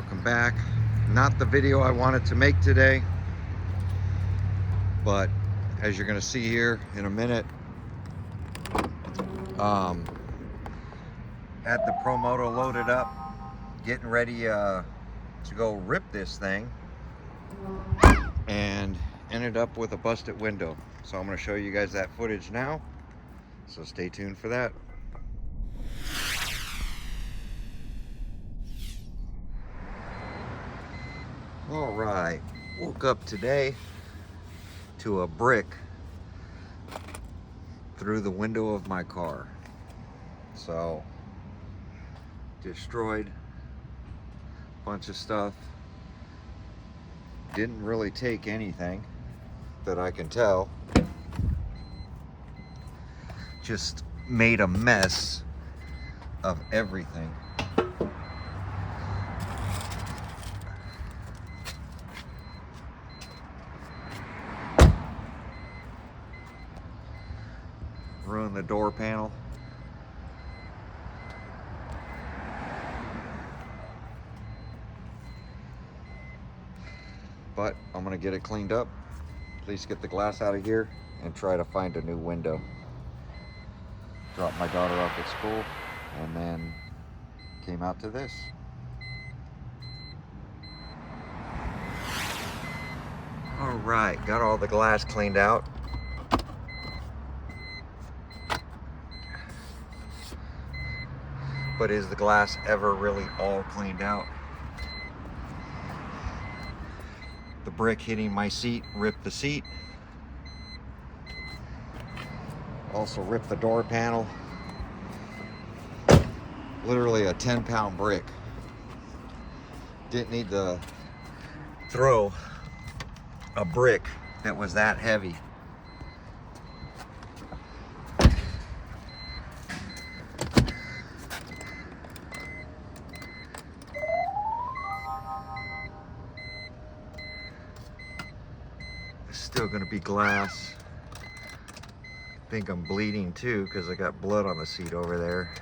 Welcome back. Not the video I wanted to make today, but as you're going to see here in a minute, had the Promoto loaded up, getting ready to go rip this thing, and ended up with a busted window. So I'm going to show you guys that footage now, so stay tuned for that. All right, woke up today to a brick through the window of my car. So destroyed a bunch of stuff. Didn't really take anything that I can tell. Just made a mess of everything. Ruined the door panel. But I'm gonna get it cleaned up, at least get the glass out of here, and try to find a new window. Dropped my daughter off at school, and then came out to this. All right, got all the glass cleaned out. But is the glass ever really all cleaned out? The brick hitting my seat ripped the seat. Also ripped the door panel. Literally a 10-pound brick. Didn't need to throw a brick that was that heavy. Still gonna be glass. I think I'm bleeding too because I got blood on the seat over there.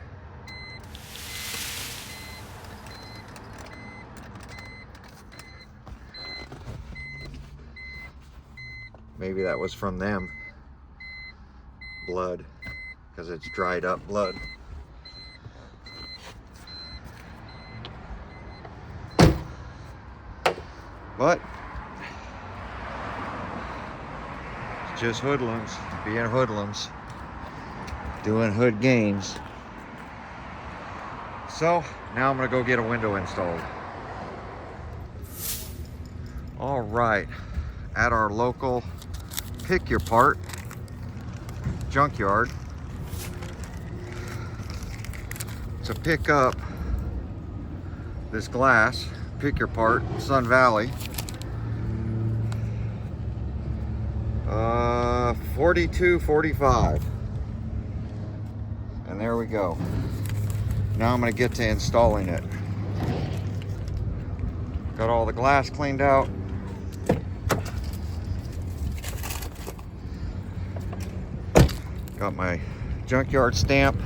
Maybe that was from them. Blood, because it's dried up blood. But just hoodlums, being hoodlums, doing hood games. So now I'm gonna go get a window installed. All right, at our local pick your part junkyard to pick up this glass, pick your part, Sun Valley. 42.45, and there we go. Now I'm going to get to installing it. Got all the glass cleaned out. Got my junkyard stamp.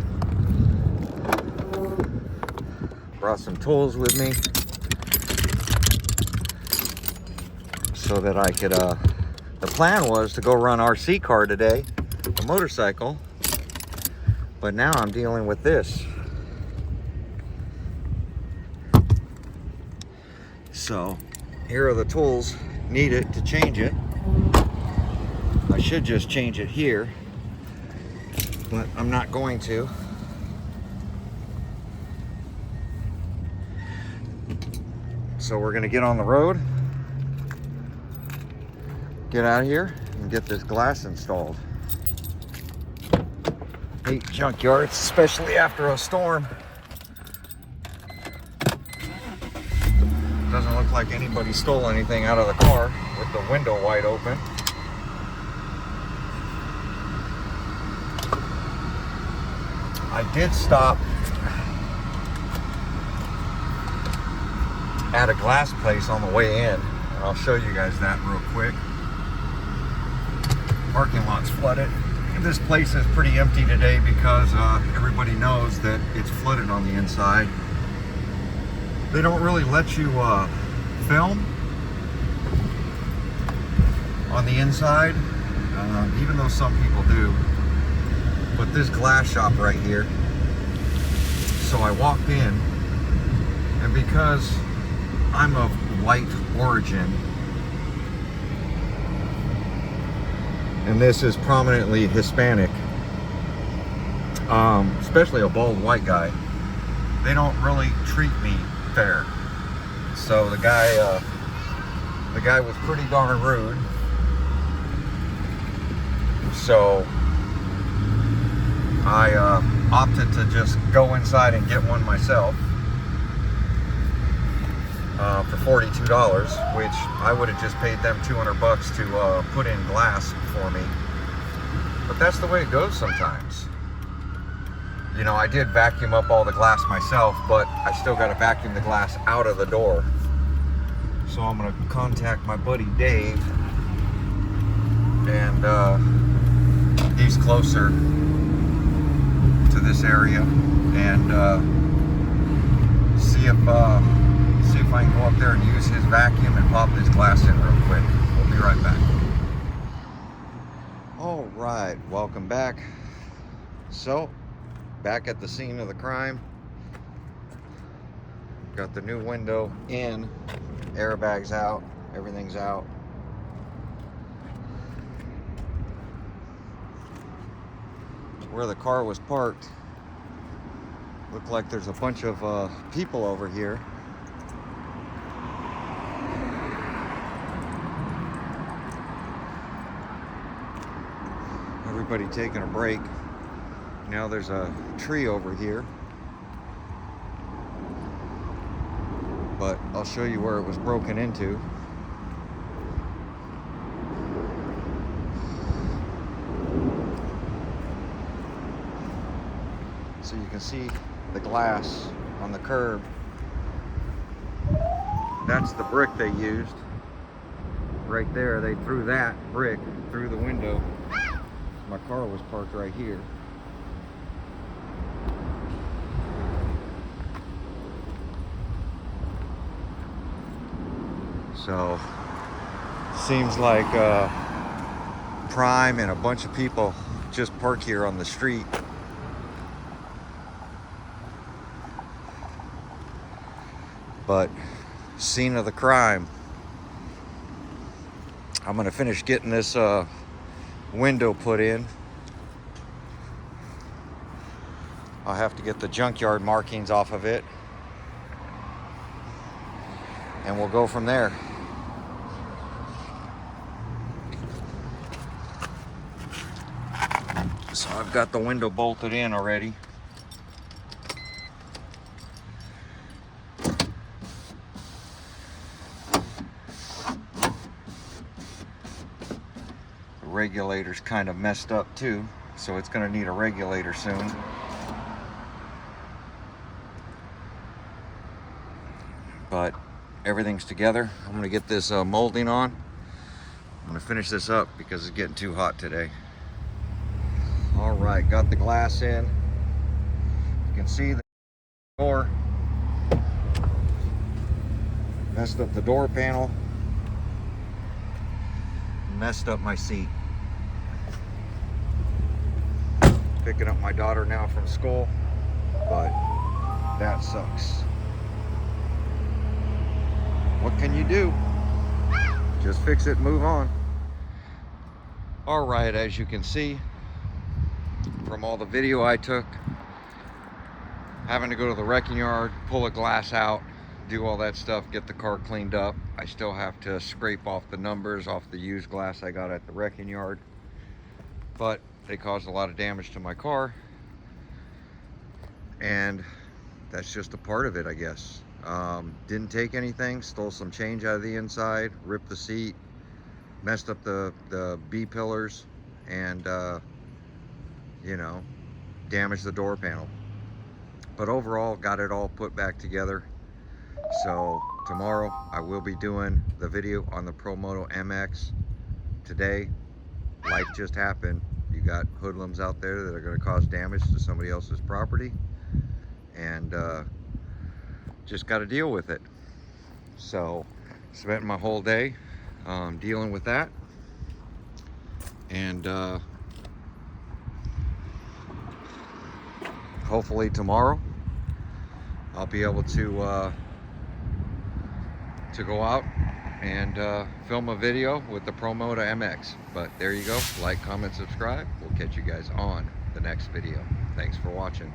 Brought some tools with me so that I could the plan was to go run RC car today, a motorcycle, but now I'm dealing with this. So here are the tools needed to change it. I should just change it here, but I'm not going to. So we're gonna get on the road, get out of here, and get this glass installed. Hate junkyards, especially after a storm. Doesn't look like anybody stole anything out of the car with the window wide open. I did stop at a glass place on the way in, and I'll show you guys that real quick. Parking lot's flooded. This place is pretty empty today because everybody knows that it's flooded on the inside. They don't really let you film on the inside, even though some people do. But this glass shop right here, so I walked in, and because I'm of white origin, and this is prominently Hispanic, especially a bald white guy, they don't really treat me fair. So the guy was pretty darn rude. So I opted to just go inside and get one myself for $42, which I would have just paid them $200 to put in glass for me. But that's the way it goes sometimes. You know, I did vacuum up all the glass myself, but I still got to vacuum the glass out of the door. So I'm going to contact my buddy Dave, and he's closer to this area, and see if I can go up there and use his vacuum and pop this glass in real quick. We'll be right back. All right, welcome back. So, back at the scene of the crime. Got the new window in, airbags out, everything's out. Where the car was parked, looked like there's a bunch of people over here. Everybody taking a break. Now there's a tree over here, but I'll show you where it was broken into. So you can see the glass on the curb. That's the brick they used. Right there, they threw that brick through the window. My car was parked right here. So, seems like Prime and a bunch of people just park here on the street. But, scene of the crime. I'm gonna finish getting this window put in. I'll have to get the junkyard markings off of it, and we'll go from there. So I've got the window bolted in already. The regulator's kind of messed up too, so it's going to need a regulator soon. But everything's together. I'm going to get this molding on. I'm going to finish this up because it's getting too hot today. All right, got the glass in. You can see the door. Messed up the door panel. Messed up my seat. Picking up my daughter now from school, but that sucks. What can you do? Just fix it, move on. All right, as you can see from all the video I took, having to go to the wrecking yard, pull a glass out, do all that stuff, get the car cleaned up. I still have to scrape off the numbers off the used glass I got at the wrecking yard, but they caused a lot of damage to my car, and that's just a part of it, I guess. Didn't take anything, stole some change out of the inside, ripped the seat, messed up the B pillars, and you know, damaged the door panel. But overall, got it all put back together. So tomorrow I will be doing the video on the ProMoto MX. Today, life just happened. You got hoodlums out there that are going to cause damage to somebody else's property, and just got to deal with it. So spent my whole day dealing with that, and hopefully tomorrow I'll be able to go out and film a video with the Promoda MX. But there you go. Like, comment, subscribe. We'll catch you guys on the next video. Thanks for watching.